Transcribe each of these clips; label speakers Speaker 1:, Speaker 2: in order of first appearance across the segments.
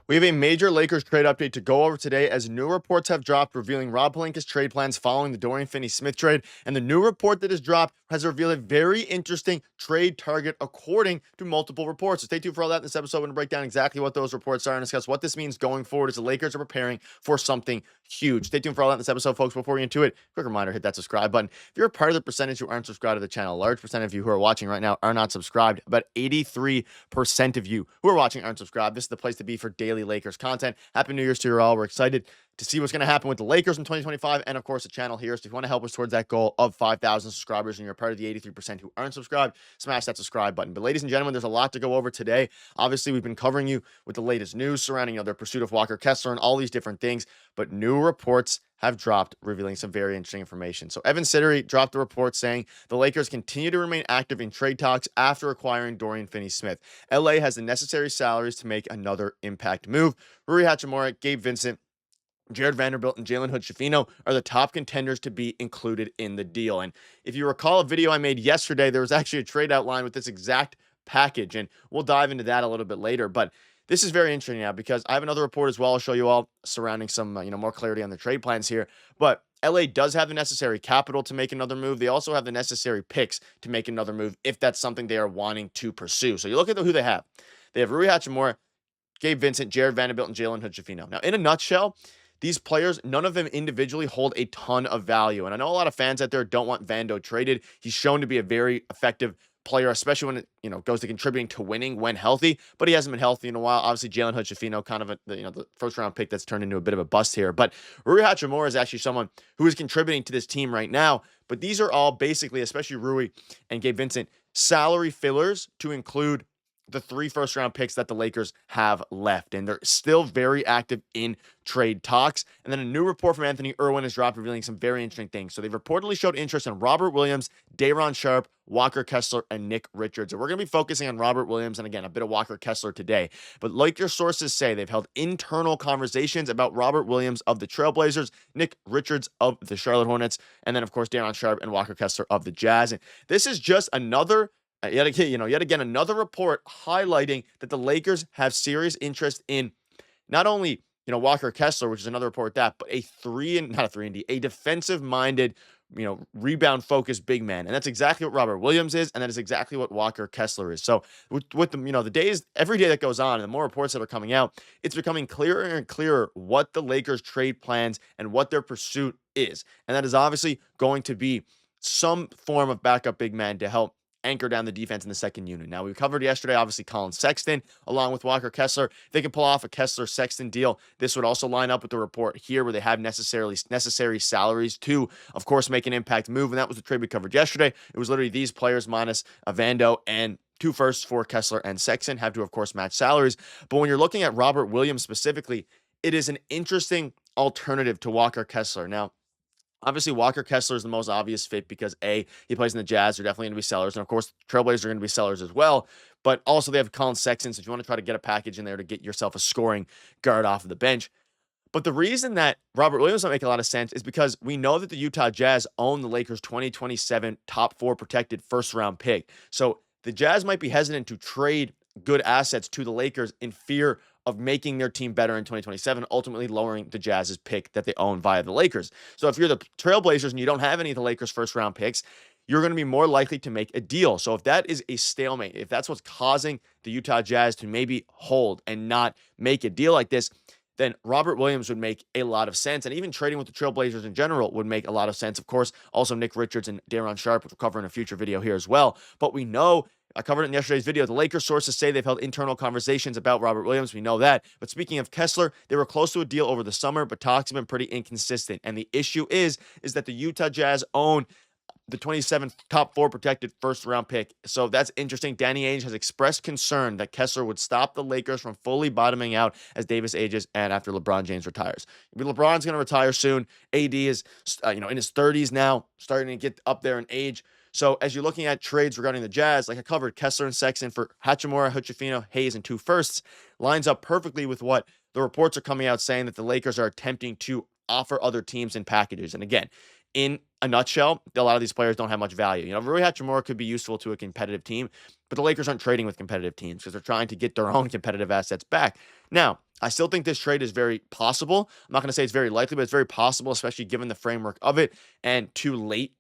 Speaker 1: We have a major Lakers trade update to go over today as new reports have dropped revealing Rob Pelinka's trade plans following the Dorian Finney-Smith trade. And the new report that has dropped has revealed a very interesting trade target according to multiple reports. So stay tuned for all that in this episode. We're going to break down exactly what those reports are and discuss what this means going forward as the Lakers are preparing for something huge. Stay tuned for all that in this episode, folks. Before we get into it, quick reminder, hit that subscribe button. If you're a part of the percentage who aren't subscribed to the channel, a large percent of you who are watching right now are not subscribed. About 83% of you who are watching aren't subscribed. This is the place to be for daily Lakers content. Happy New Year's to you all. We're excited to see what's going to happen with the Lakers in 2025 and, of course, the channel here. So if you want to help us towards that goal of 5,000 subscribers and you're part of the 83% who aren't subscribed, smash that subscribe button. But ladies and gentlemen, there's a lot to go over today. Obviously, we've been covering you with the latest news surrounding their pursuit of Walker Kessler and all these different things, but new reports have dropped revealing some very interesting information. So Evan Siddery dropped a report saying the Lakers continue to remain active in trade talks after acquiring Dorian Finney-Smith. LA has the necessary salaries to make another impact move. Rui Hachimura, Gabe Vincent, Jared Vanderbilt, and Jalen Hood-Schifino are the top contenders to be included in the deal. And if you recall a video I made yesterday, there was actually a trade outline with this exact package, and we'll dive into that a little bit later. But this is very interesting now because I have another report as well. I'll show you all surrounding some, more clarity on the trade plans here. But LA does have the necessary capital to make another move. They also have the necessary picks to make another move if that's something they are wanting to pursue. So you look at who they have. They have Rui Hachimura, Gabe Vincent, Jared Vanderbilt, and Jalen Hood-Schifino. Now, in a nutshell, these players, none of them individually hold a ton of value. And I know a lot of fans out there don't want Vando traded. He's shown to be a very effective player, especially when it goes to contributing to winning when healthy, but he hasn't been healthy in a while. Obviously, Jalen Hood-Schifino, kind of the first round pick that's turned into a bit of a bust here. But Rui Hachimura is actually someone who is contributing to this team right now. But these are all basically, especially Rui and Gabe Vincent, salary fillers to include the 3 first-round picks that the Lakers have left. And they're still very active in trade talks. And then a new report from Anthony Irwin has dropped revealing some very interesting things. So they've reportedly showed interest in Robert Williams, Day'Ron Sharpe, Walker Kessler, and Nick Richards. And we're going to be focusing on Robert Williams and, again, a bit of Walker Kessler today. But like your sources say, they've held internal conversations about Robert Williams of the Trailblazers, Nick Richards of the Charlotte Hornets, and then, of course, Day'Ron Sharpe and Walker Kessler of the Jazz. And this is just another yet again, another report highlighting that the Lakers have serious interest in not only, Walker Kessler, which is another report with that, but a defensive-minded, rebound-focused big man. And that's exactly what Robert Williams is, and that is exactly what Walker Kessler is. So with the days, every day that goes on, and the more reports that are coming out, it's becoming clearer and clearer what the Lakers' trade plans and what their pursuit is. And that is obviously going to be some form of backup big man to help anchor down the defense in the second unit. Now, we covered yesterday, obviously, Colin Sexton, along with Walker Kessler. If they can pull off a Kessler-Sexton deal, this would also line up with the report here where they have necessary salaries to, of course, make an impact move. And that was the trade we covered yesterday. It was literally these players minus Vando and 2 firsts for Kessler and Sexton have to, of course, match salaries. But when you're looking at Robert Williams specifically, it is an interesting alternative to Walker Kessler. Now, obviously, Walker Kessler is the most obvious fit because, A, he plays in the Jazz. They're definitely going to be sellers. And, of course, Trailblazers are going to be sellers as well. But also, they have Colin Sexton. So if you want to try to get a package in there to get yourself a scoring guard off of the bench. But the reason that Robert Williams don't make a lot of sense is because we know that the Utah Jazz own the Lakers' 2027 top 4 protected first-round pick. So the Jazz might be hesitant to trade good assets to the Lakers in fear of making their team better in 2027, ultimately lowering the Jazz's pick that they own via the Lakers. So if you're the Trailblazers and you don't have any of the Lakers' first-round picks, you're going to be more likely to make a deal. So if that is a stalemate, if that's what's causing the Utah Jazz to maybe hold and not make a deal like this, then Robert Williams would make a lot of sense. And even trading with the Trailblazers in general would make a lot of sense. Of course, also Nick Richards and Day'Ron Sharpe, which we'll cover in a future video here as well. But we know, I covered it in yesterday's video, the Lakers sources say they've held internal conversations about Robert Williams. We know that. But speaking of Kessler, they were close to a deal over the summer, but talks have been pretty inconsistent. And the issue is that the Utah Jazz own the 27th top 4 protected first-round pick. So that's interesting. Danny Ainge has expressed concern that Kessler would stop the Lakers from fully bottoming out as Davis ages and after LeBron James retires. LeBron's going to retire soon. AD is, in his 30s now, starting to get up there in age. So as you're looking at trades regarding the Jazz, like I covered, Kessler and Sexton for Hachimura, Hood-Schifino, Hayes, and 2 firsts, lines up perfectly with what the reports are coming out saying that the Lakers are attempting to offer other teams in packages. And again, in a nutshell, a lot of these players don't have much value. Rui Hachimura could be useful to a competitive team, but the Lakers aren't trading with competitive teams because they're trying to get their own competitive assets back. Now, I still think this trade is very possible. I'm not going to say it's very likely, but it's very possible, especially given the framework of it and too late.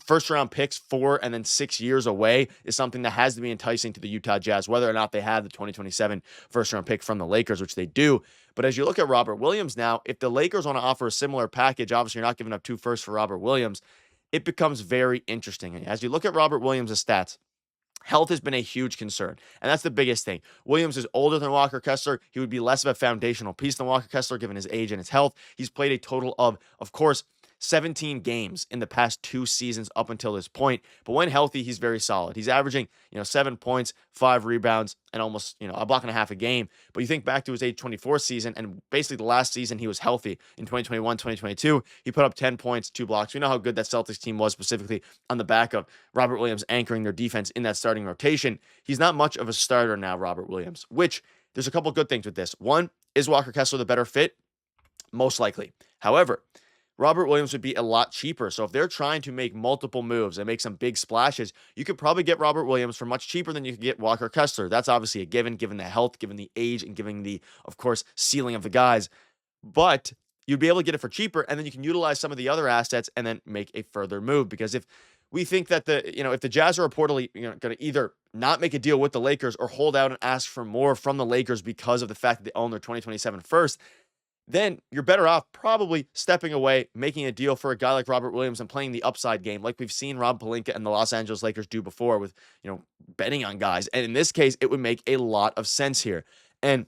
Speaker 1: First round picks 4 and then 6 years away is something that has to be enticing to the Utah Jazz, whether or not they have the 2027 first round pick from the Lakers, which they do. But as you look at Robert Williams now, if the Lakers want to offer a similar package, obviously you're not giving up 2 firsts for Robert Williams. It becomes very interesting. And as you look at Robert Williams' stats, health has been a huge concern, and that's the biggest thing. Williams is older than Walker Kessler. He would be less of a foundational piece than Walker Kessler, given his age and his health. He's played a total of course, 17 games in the past 2 seasons up until this point. But when healthy, he's very solid. He's averaging, 7 points, 5 rebounds, and almost, a block and a half a game. But you think back to his age 24 season, and basically the last season he was healthy in 2021, 2022, he put up 10 points, 2 blocks. We know how good that Celtics team was, specifically on the back of Robert Williams anchoring their defense in that starting rotation. He's not much of a starter now, Robert Williams, which there's a couple good things with this. One, is Walker Kessler the better fit? Most likely. However, Robert Williams would be a lot cheaper. So if they're trying to make multiple moves and make some big splashes, you could probably get Robert Williams for much cheaper than you could get Walker Kessler. That's obviously a given the health, given the age, and given the, of course, ceiling of the guys. But you'd be able to get it for cheaper, and then you can utilize some of the other assets and then make a further move. Because if we think that if the Jazz are reportedly going to either not make a deal with the Lakers or hold out and ask for more from the Lakers because of the fact that they own their 2027 first, then you're better off probably stepping away, making a deal for a guy like Robert Williams and playing the upside game like we've seen Rob Pelinka and the Los Angeles Lakers do before with, betting on guys. And in this case, it would make a lot of sense here. And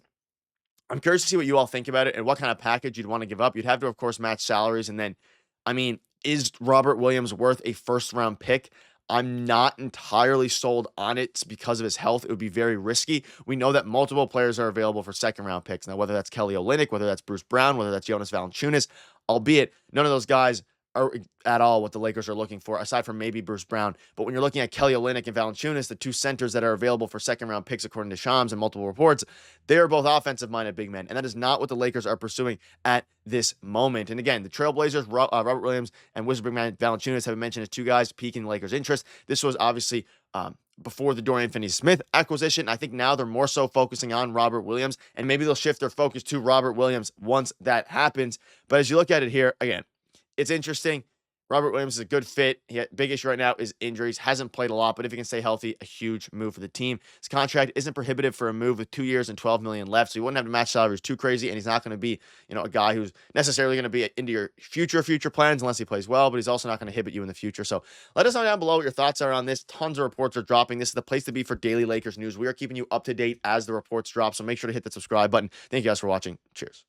Speaker 1: I'm curious to see what you all think about it and what kind of package you'd want to give up. You'd have to, of course, match salaries. And then, is Robert Williams worth a first-round pick? I'm not entirely sold on it because of his health. It would be very risky. We know that multiple players are available for second-round picks. Now, whether that's Kelly Olynyk, whether that's Bruce Brown, whether that's Jonas Valanciunas, albeit none of those guys are at all what the Lakers are looking for, aside from maybe Bruce Brown. But when you're looking at Kelly Olynyk and Valanciunas, the 2 centers that are available for second-round picks, according to Shams and multiple reports, they are both offensive-minded big men, and that is not what the Lakers are pursuing at this moment. And again, the Trailblazers, Robert Williams and Wizard big man Valanciunas have been mentioned as 2 guys piquing the Lakers' interest. This was obviously before the Dorian Finney-Smith acquisition. I think now they're more so focusing on Robert Williams, and maybe they'll shift their focus to Robert Williams once that happens. But as you look at it here, again, it's interesting. Robert Williams is a good fit. Big issue right now is injuries. Hasn't played a lot, but if he can stay healthy, a huge move for the team. His contract isn't prohibitive for a move with 2 years and $12 million left, so he wouldn't have to match salaries too crazy, and he's not going to be, a guy who's necessarily going to be into your future plans unless he plays well, but he's also not going to inhibit you in the future. So let us know down below what your thoughts are on this. Tons of reports are dropping. This is the place to be for daily Lakers news. We are keeping you up to date as the reports drop, so make sure to hit that subscribe button. Thank you guys for watching. Cheers.